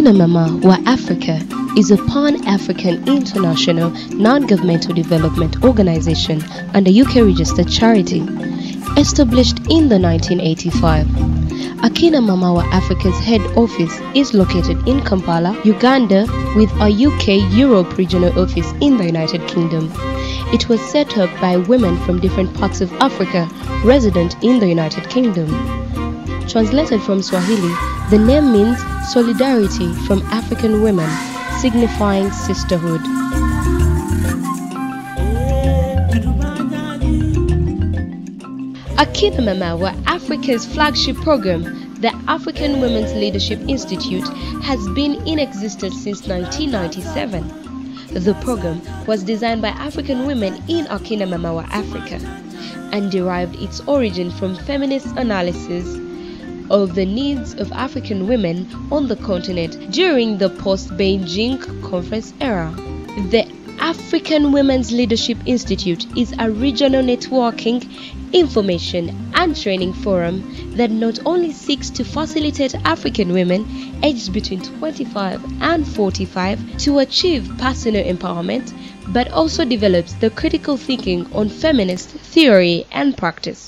Akina Mama wa Africa is a pan-African international non-governmental development organization and a UK-registered charity. Established in the 1985, Akina Mama wa Africa's head office is located in Kampala, Uganda, with a UK-Europe regional office in the United Kingdom. It was set up by women from different parts of Africa resident in the United Kingdom. Translated from Swahili, the name means solidarity from African women, signifying sisterhood. Akina Mama wa Africa's flagship program, the African Women's Leadership Institute, has been in existence since 1997. The program was designed by African women in Akina Mama wa Africa and derived its origin from feminist analysis of the needs of African women on the continent during the post-Beijing conference era. The African Women's Leadership Institute is a regional networking, information and training forum that not only seeks to facilitate African women aged between 25 and 45 to achieve personal empowerment, but also develops the critical thinking on feminist theory and practice.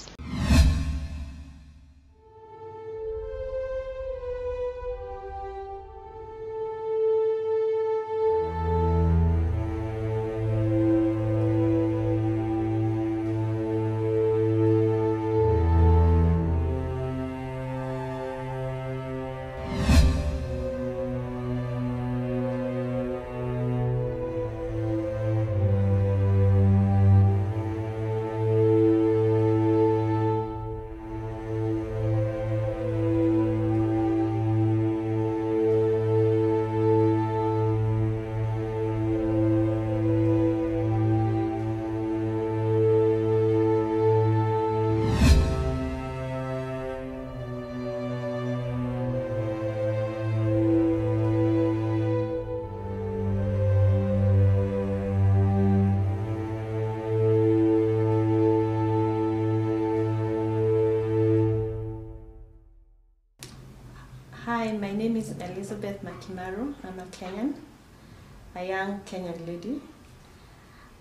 Hi, my name is Elizabeth Makimaru. I'm a Kenyan, a young Kenyan lady.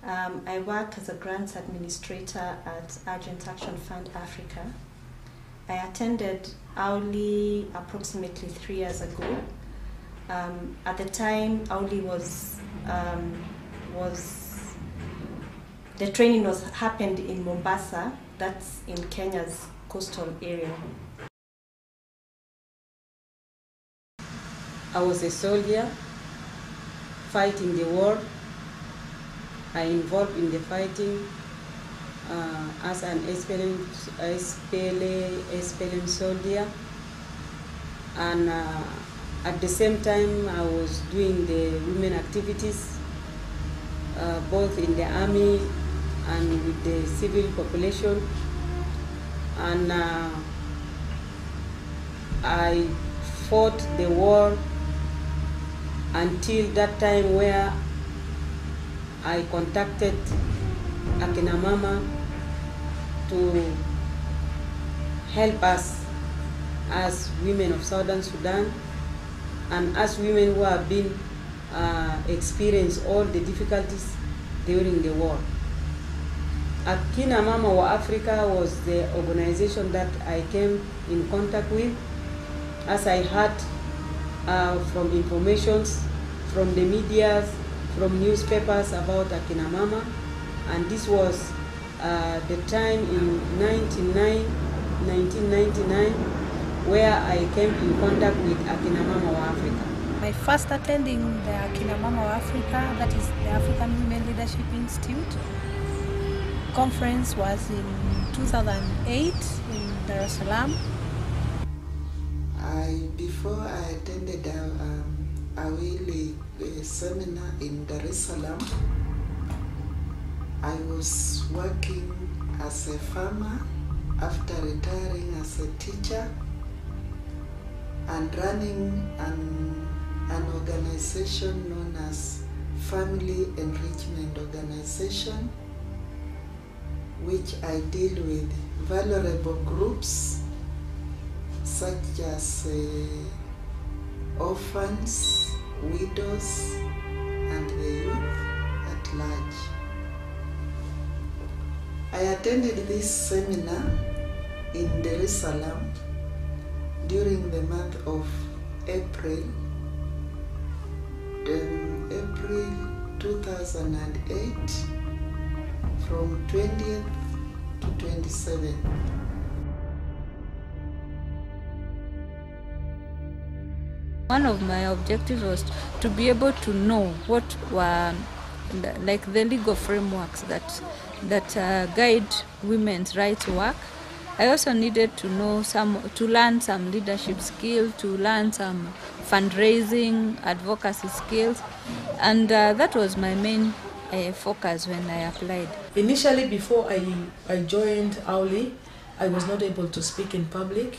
I work as a grants administrator at Urgent Action Fund Africa. I attended Awli approximately 3 years ago. At the time, Awli the training happened in Mombasa, that's in Kenya's coastal area. I was a soldier fighting the war. I involved in the fighting as an SPLA soldier, and at the same time I was doing the women activities both in the army and with the civil population, and I fought the war until that time where I contacted Akina Mama to help us as women of Southern Sudan and as women who have been experienced all the difficulties during the war. Akina Mama wa Africa was the organization that I came in contact with as I heard from informations from the media, from newspapers about Akina Mama, and this was the time in 1999 where I came in contact with Akina Mama wa Africa. My first attending the Akina Mama wa Africa, that is the African Women Leadership Institute conference, was in 2008 in Dar es Salaam. Before I attended a Awli seminar in Dar es Salaam, I was working as a farmer after retiring as a teacher and running an organization known as Family Enrichment Organization, which I deal with vulnerable groups such as orphans, widows, and the youth at large. I attended this seminar in Dar es Salaam during the month of April 2008, from 20th to 27th. One of my objectives was to be able to know what were like the legal frameworks that guide women's rights work. I also needed to know to learn some leadership skills, to learn some fundraising, advocacy skills, and that was my main focus when I applied. Initially, before I joined Awli, I was not able to speak in public,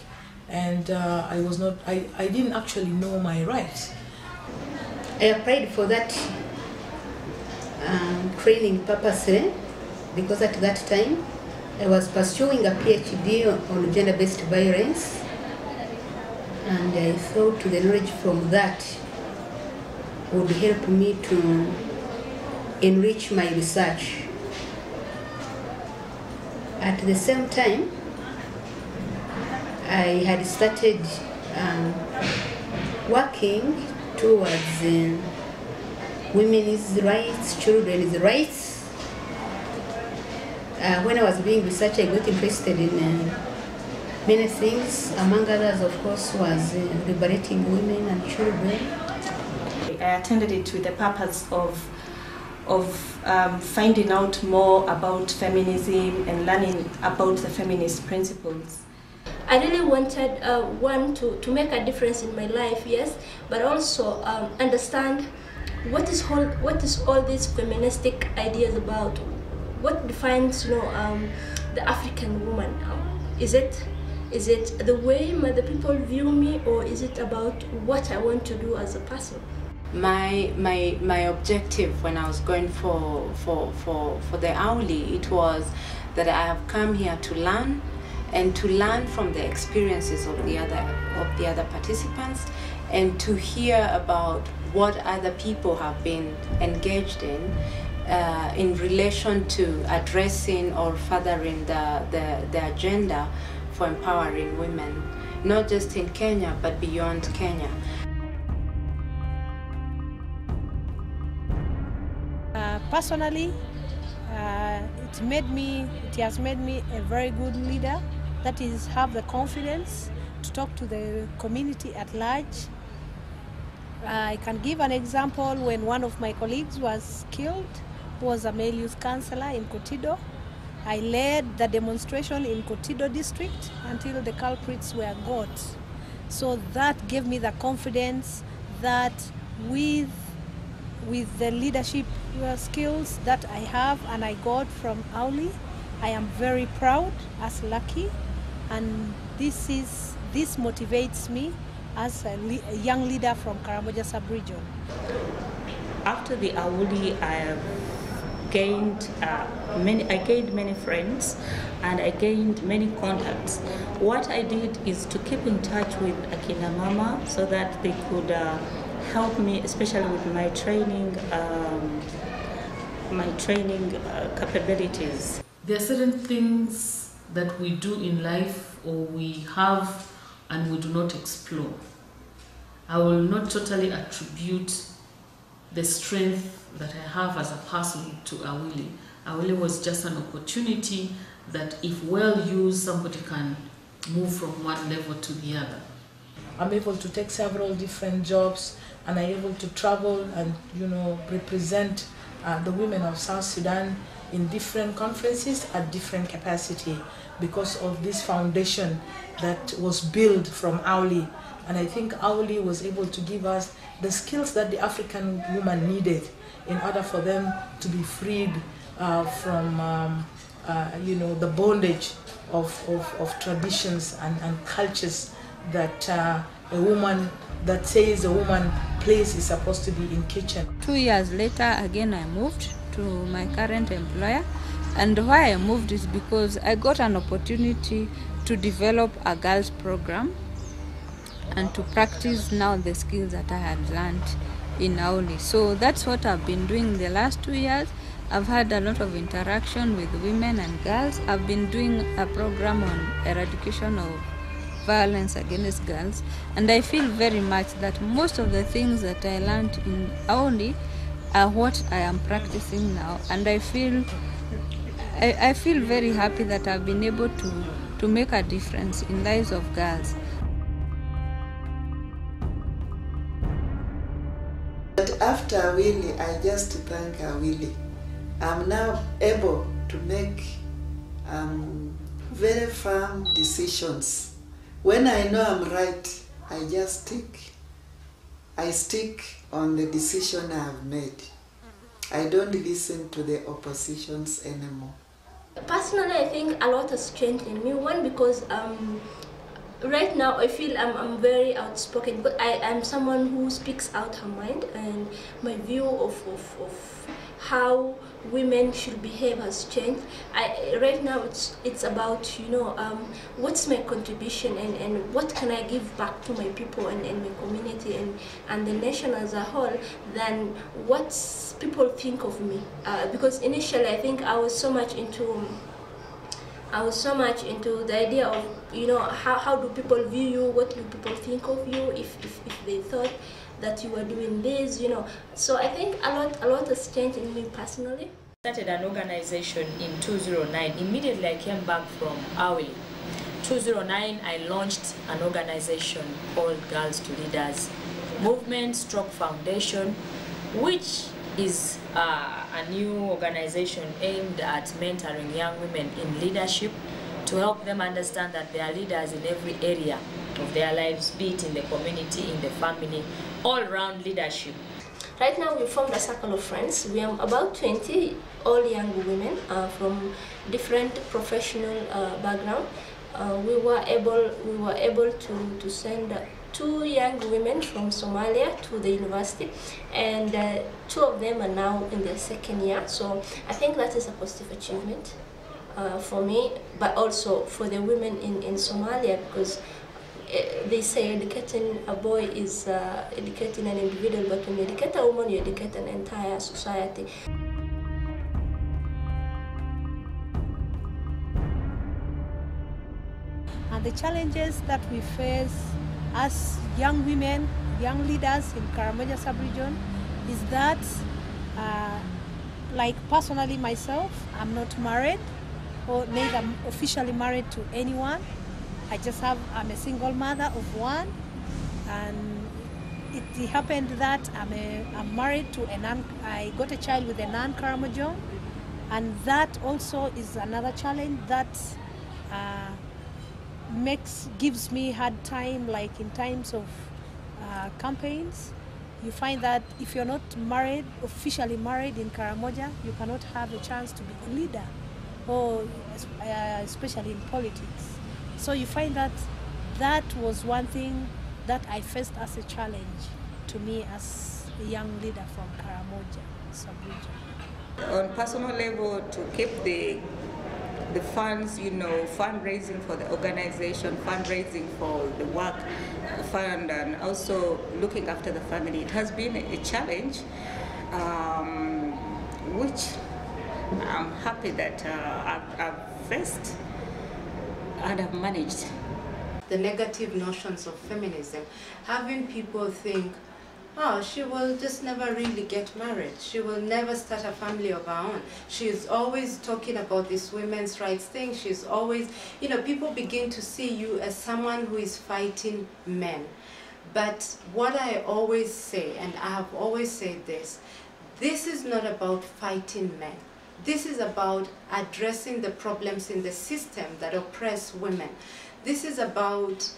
and I didn't actually know my rights. I applied for that training purposely because at that time I was pursuing a PhD on gender-based violence, and I thought the knowledge from that would help me to enrich my research. At the same time, I had started working towards women's rights, children's rights. When I was doing research, I got interested in many things. Among others, of course, was liberating women and children. I attended it with the purpose of finding out more about feminism and learning about the feminist principles. I really wanted to make a difference in my life, yes, but also understand what is all these feministic ideas about. What defines, the African woman? Is it the way the people view me, or is it about what I want to do as a person? My objective when I was going for the Awli, it was that I have come here to learn, and to learn from the experiences of the other participants, and to hear about what other people have been engaged in relation to addressing or furthering the agenda for empowering women, not just in Kenya but beyond Kenya. Personally, it has made me a very good leader. That is, have the confidence to talk to the community at large. I can give an example. When one of my colleagues was killed, who was a male youth councillor in Kotido, I led the demonstration in Kotido district until the culprits were got. So that gave me the confidence that with the leadership skills that I have and I got from Awli, I am very proud as Lucky, and this motivates me as a young leader from Karamoja sub-region. After the Awli, I gained many friends, and I gained many contacts. What I did is to keep in touch with Akina Mama so that they could help me, especially with my training capabilities. There are certain things that we do in life, or we have and we do not explore. I will not totally attribute the strength that I have as a person to Awli. Awli was just an opportunity that, if well used, somebody can move from one level to the other. I'm able to take several different jobs, and I'm able to travel and represent the women of South Sudan in different conferences at different capacity because of this foundation that was built from Awli. And I think Awli was able to give us the skills that the African woman needed in order for them to be freed from the bondage of traditions and cultures that a woman that says a woman place is supposed to be in kitchen. 2 years later, again I moved to my current employer, and why I moved is because I got an opportunity to develop a girls program and to practice now the skills that I had learned in Awli. So that's what I've been doing the last 2 years. I've had a lot of interaction with women and girls. I've been doing a program on eradication of violence against girls, and I feel very much that most of the things that I learned in Awli are what I am practicing now, and I feel very happy that I've been able to make a difference in lives of girls. But after Awli, I just thank Awli. I'm now able to make very firm decisions. When I know I'm right, I just stick on the decision I have made. I don't listen to the oppositions anymore. Personally, I think a lot has changed in me. One, because right now I feel I'm very outspoken, but I'm someone who speaks out her mind, and my view of how women should behave has changed. Right now it's about, what's my contribution and what can I give back to my people and my community and the nation as a whole, than what people think of me. Because initially I think I was so much into the idea of, how do people view you, what do people think of you if they thought that you were doing this, So I think a lot has changed in me personally. I started an organization in 2009. Immediately I came back from Awli. 2009 I launched an organization called Girls to Leaders Movement / Foundation, which is a new organization aimed at mentoring young women in leadership to help them understand that they are leaders in every area of their lives, be it in the community, in the family, all-round leadership. Right now we formed a circle of friends. We are about 20, all young women from different professional background. We were able to send 2 young women from Somalia to the university, and 2 of them are now in their 2nd year. So I think that is a positive achievement for me, but also for the women in Somalia, because they say educating a boy is educating an individual, but when you educate a woman, you educate an entire society. And the challenges that we face as young women, young leaders in Karamoja sub-region is that, like personally myself, I'm not married, or neither officially married to anyone. I'm a single mother of 1, and it happened that I'm married to I got a child with a non-Karamoja, and that also is another challenge that gives me hard time, like in times of campaigns. You find that if you're not officially married in Karamoja, you cannot have a chance to be a leader, or especially in politics. So you find that was one thing that I faced as a challenge to me as a young leader from Karamoja sub-region. On personal level, to keep the funds, fundraising for the organization, fundraising for the work fund, and also looking after the family, it has been a challenge, which I'm happy that I've faced and I've managed. The negative notions of feminism, having people think, oh, she will just never really get married. She will never start a family of her own. She's always talking about this women's rights thing. She's always, people begin to see you as someone who is fighting men. But what I always say, and I have always said this is not about fighting men. This is about addressing the problems in the system that oppress women. This is about,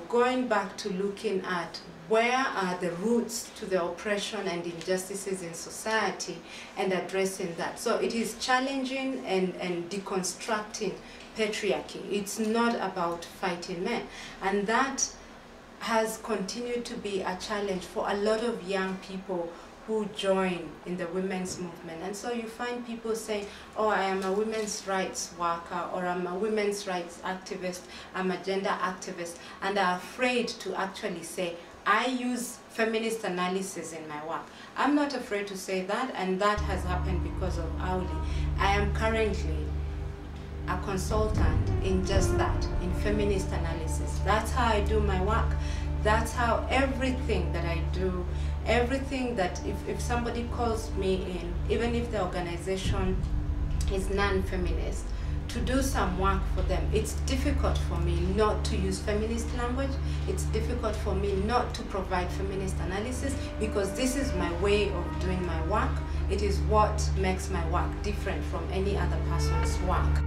going back to looking at where are the roots to the oppression and injustices in society and addressing that. So it is challenging and deconstructing patriarchy. It's not about fighting men. And that has continued to be a challenge for a lot of young people who join in the women's movement. And so you find people saying, oh, I am a women's rights worker, or I'm a women's rights activist, I'm a gender activist, and are afraid to actually say, I use feminist analysis in my work. I'm not afraid to say that, and that has happened because of Awli. I am currently a consultant in just that, in feminist analysis. That's how I do my work. That's how everything that I do, everything that if somebody calls me in, even if the organization is non-feminist, to do some work for them, it's difficult for me not to use feminist language. It's difficult for me not to provide feminist analysis, because this is my way of doing my work. It is what makes my work different from any other person's work.